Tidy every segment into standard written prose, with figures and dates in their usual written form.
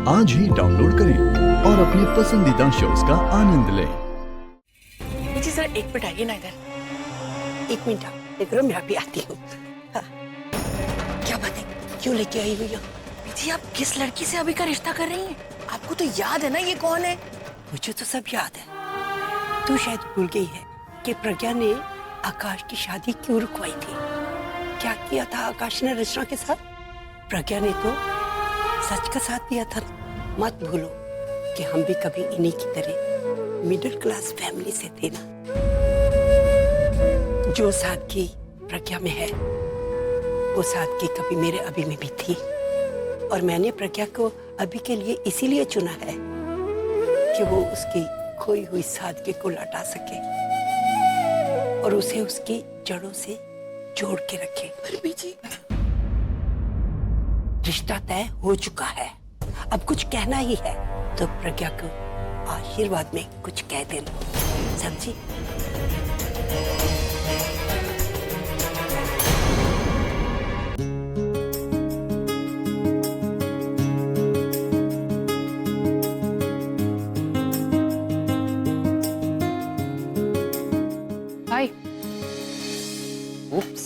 आज ही डाउनलोड करें और अपने पसंदीदा शोज का आनंद लें। जी सर, एक मिनट आइए ना इधर। एक मिनट देख लो, मैं भी आती हूँ। हाँ। क्या बात है, क्यों लेके आई हुई हो? जी आप किस लड़की से अभी का रिश्ता कर रही हैं? आपको तो याद है ना ये कौन है? मुझे तो सब याद है। तू शायद भूल गई है कि प्रज्ञा ने आकाश की शादी क्यों रुकवाई थी। क्या किया था आकाश ने रचना के साथ? प्रज्ञा ने तो सच का साथ दिया था। मत भूलो कि हम भी कभी इन्हीं की तरह मिडिल क्लास फैमिली से थे ना। जो सादगी प्रज्ञा में है वो सादगी कभी मेरे अभी में भी थी, और मैंने प्रज्ञा को अभी के लिए इसीलिए चुना है कि वो उसकी खोई हुई सादगी को लौटा सके और उसे उसकी जड़ों से जोड़ के रखे। अरे जी, रिश्ता तय हो चुका है, अब कुछ कहना ही है तो प्रज्ञा को आशीर्वाद में कुछ कह देना, समझी? हाय। उप्स,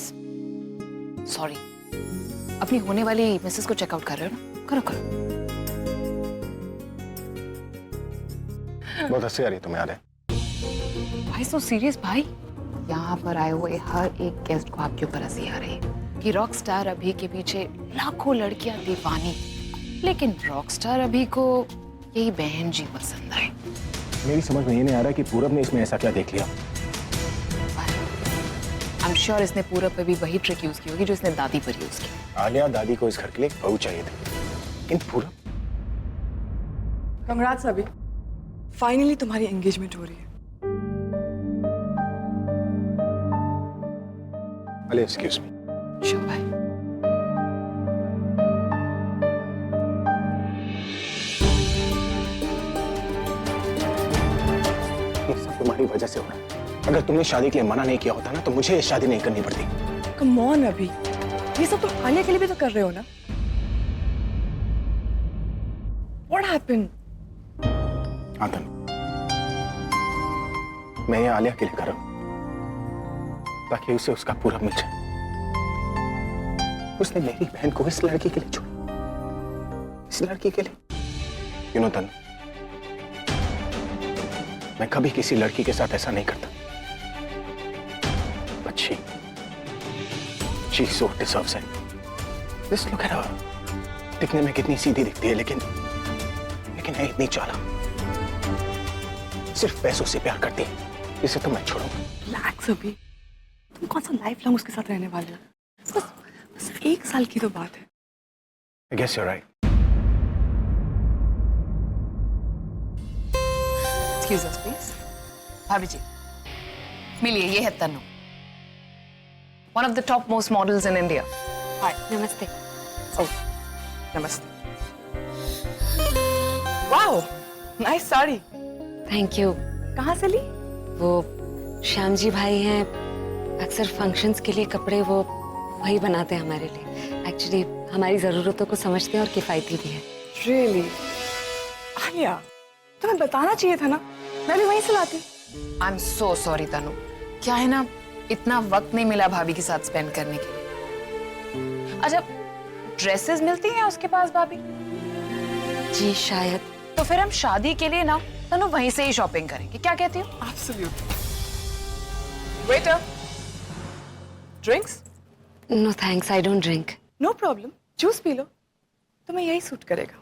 सॉरी। अपनी होने वाली मिसेस को चेकआउट कर रहे हो ना? करो करो। बहुत हंसी आ रही है तुम्हें, याद है? भाई सो सीरियस भाई। यहाँ पर आए हुए हर एक गेस्ट को आपके ऊपर हंसी आ रही है कि रॉक स्टार अभी के पीछे लाखों लड़कियां दीवानी, लेकिन रॉक स्टार अभी को यही बहन जी पसंद आए। मेरी समझ में ये नहीं आ रहा कि पूरब ने इसमें ऐसा क्या देख लिया। आई एम श्योर इसने पूरब पे भी वही ट्रिक यूज की होगी जो इसने दादी पर यूज की। आलिया दादी को इस घर के लिए एक बहू चाहिए थी, लेकिन पूरब। कंग्रेट्स अभी, फाइनली तुम्हारी एंगेजमेंट हो रही है। अले एक्सक्यूज मी। श्योर भाई। ये सब तुम्हारी वजह से हो रहा है। अगर तुमने शादी के लिए मना नहीं किया होता ना तो मुझे ये शादी नहीं करनी पड़ती। कम ऑन अभी, ये सब तुम आलिया के लिए भी तो कर रहे हो ना? What happened? आतन, मैं ये आलिया के लिए कर रहा हूं ताकि उसे उसका पूरब मिल जाए। उसने मेरी बहन को इस लड़की के लिए छोड़ा, इस लड़की के लिए। यू नो तनु, मैं कभी किसी लड़की के साथ ऐसा नहीं करता। But she so deserves it. Just look at her. दिखने में कितनी सीधी दिखती है, लेकिन है इतनी चालाक। सिर्फ पैसों से प्यार करती है। इसे तो मैं छोड़ूंगा। रिलैक्स अभी, तुम कौन सा लाइफ लॉन्ग उसके साथ रहने वाले हो? बस 1 साल की तो बात है। I guess you're right. Excuse us, please. भाभी जी, मिलिए, ये है तनु, one of the top most models in India. हाय, नमस्ते। ओह, नमस्ते। Wow, nice sari. Thank you. कहाँ से ली? वो श्याम जी भाई हैं, अक्सर फंक्शंस के लिए कपड़े वो वही बनाते हैं हमारे लिए। एक्चुअली हमारी ज़रूरतों को समझते हैं और किफ़ायती भी है। Really? आलिया, तुम्हें बताना चाहिए था ना, मैं भी वहीं से लाती। I'm so sorry तनु। क्या है ना, इतना वक्त नहीं मिला भाभी के साथ स्पेंड करने के लिए। अच्छा, ड्रेसेस मिलती हैं उसके पास भाभी? जी शायद। तो फिर हम शादी के लिए ना तनु वहीं से ही शॉपिंग करेंगे, क्या कहती हो? Absolutely. Waiter, drinks? No thanks, I don't drink. No problem. Juice पी लो, तुम्हें यही सूट करेगा।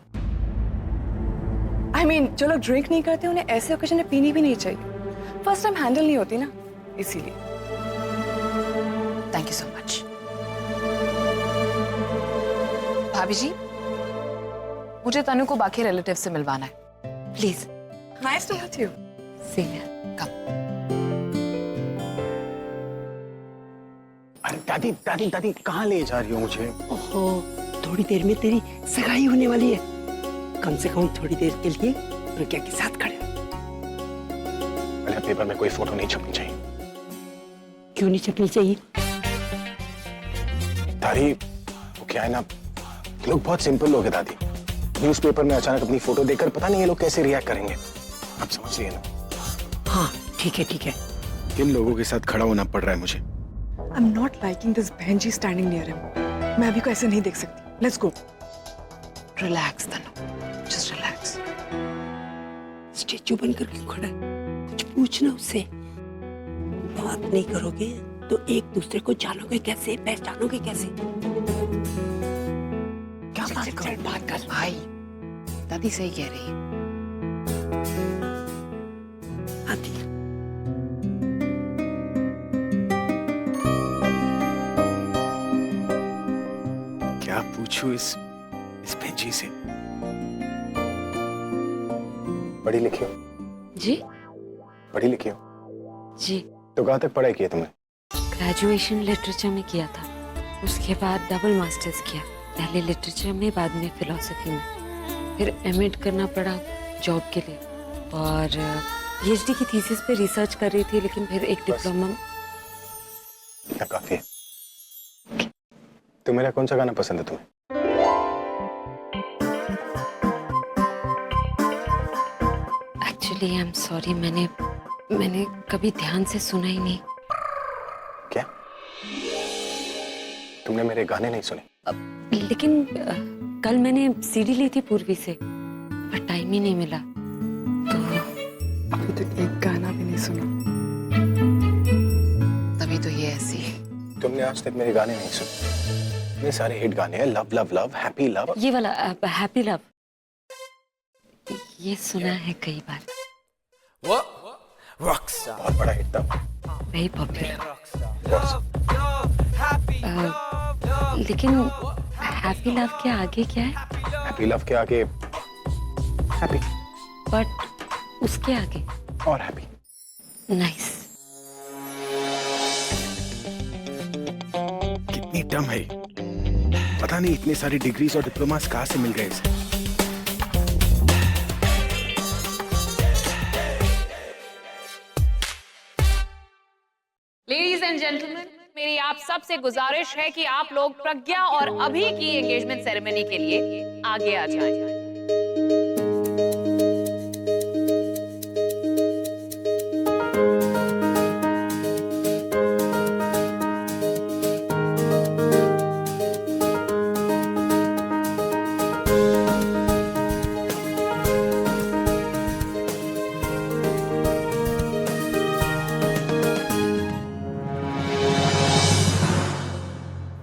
I mean, जो लोग ड्रिंक नहीं करते उन्हें ऐसे ओकेजन में पीनी भी नहीं चाहिए। फर्स्ट टाइम हैंडल नहीं होती ना, इसीलिए। Thank you so much. भाभी जी, मुझे तनु को बाकी रिलेटिव से मिलवाना है, please. Nice to meet you. Same है। कम। अरे दादी दादी दादी, कहाँ ले जा रही हो मुझे? ओहो, थोड़ी देर में तेरी सगाई होने वाली है। कम से कम थोड़ी देर के लिए प्रज्ञा के साथ खड़े हो। अरे पेपर में कोई फोटो नहीं छपनी चाहिए। क्यों नहीं छपनी चाहिए? दादी, वो क्या है ना, लोग बहुत सिंपल लोग हैं दादी। न्यूज़पेपर में अचानक अपनी फोटो देखकर पता नहीं ये लोग कैसे रिएक्ट करेंगे। आप समझ रही है ना? हाँ ठीक है ठीक है। किन लोगों के साथ खड़ा होना पड़ रहा है मुझे। I'm not liking this बहन जी standing near him. मैं अभी को ऐसे नहीं देख सकती। Let's go. Relax Tanu, just relax. Statue बनकर क्यों खड़ा है? कुछ पूछना उससे। बात नहीं करोगे तो एक दूसरे को जानोगे कैसे, पहचानोगे कैसे? क्या बात कर, बात कर भाई। दादी सही कह रही है। आती है। क्या पूछूं इस बेंची से? पढ़ी लिखी हो? जी पढ़ी लिखी हो? जी, तो कहाँ तक पढ़ाई की है तुमने? ग्रेजुएशन लिटरेचर में किया था, उसके बाद डबल मास्टर्स किया, पहले लिटरेचर में, बाद में फिलॉसफी में, फिर एमएड करना पड़ा जॉब के लिए, और पीएचडी की थीसिस पे रिसर्च कर रही थी, लेकिन फिर एक डिप्लोमा। क्या काफी है? तो मेरा कौन सा गाना पसंद है तुम्हें? एक्चुअली आई एम सॉरी, मैंने कभी ध्यान से सुना ही नहीं। क्या तुमने मेरे गाने नहीं सुने? लेकिन कल मैंने सीडी ली थी पूर्वी से, पर टाइम ही नहीं मिला, तो अभी तक एक गाना भी नहीं सुना। तभी तो ये ऐसी है। तुमने आज तक मेरे गाने नहीं सुने। इतने सारे हिट गाने हैं, love love love, happy love. ये वाला हैप्पी लव ये सुना है कई बार। बहुत बड़ा हिट था। Very popular. लेकिन हैप्पी लव के आगे क्या है? हैप्पी लव के आगे हैप्पी, बट उसके आगे और हैप्पी। नाइस। कितनी टर्म है, पता नहीं इतने सारे डिग्रीज और डिप्लोमास कहाँ से मिल गए इसे। लेडीज एंड जेंटलमैन, मेरी आप सबसे गुजारिश है कि आप लोग प्रज्ञा और अभी की एंगेजमेंट सेरेमनी के लिए आगे आ जाएं।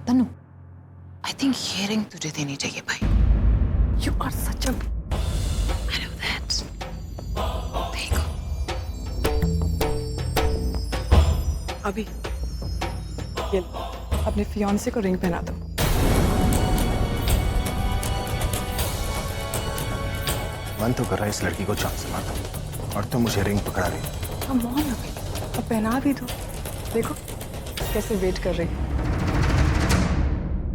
तनु, आई थिंक ये रिंग तुझे देनी चाहिए भाई। You are such a I know that. There you go. अभी ये लो, अपने फियांसे को रिंग पहना दो। मन तो कर रहा है इस लड़की को चांस मारता हूँ, और तुम मुझे रिंग पकड़ा रही। कम ऑन अभी, अब पहना भी दो। देखो कैसे वेट कर रही है।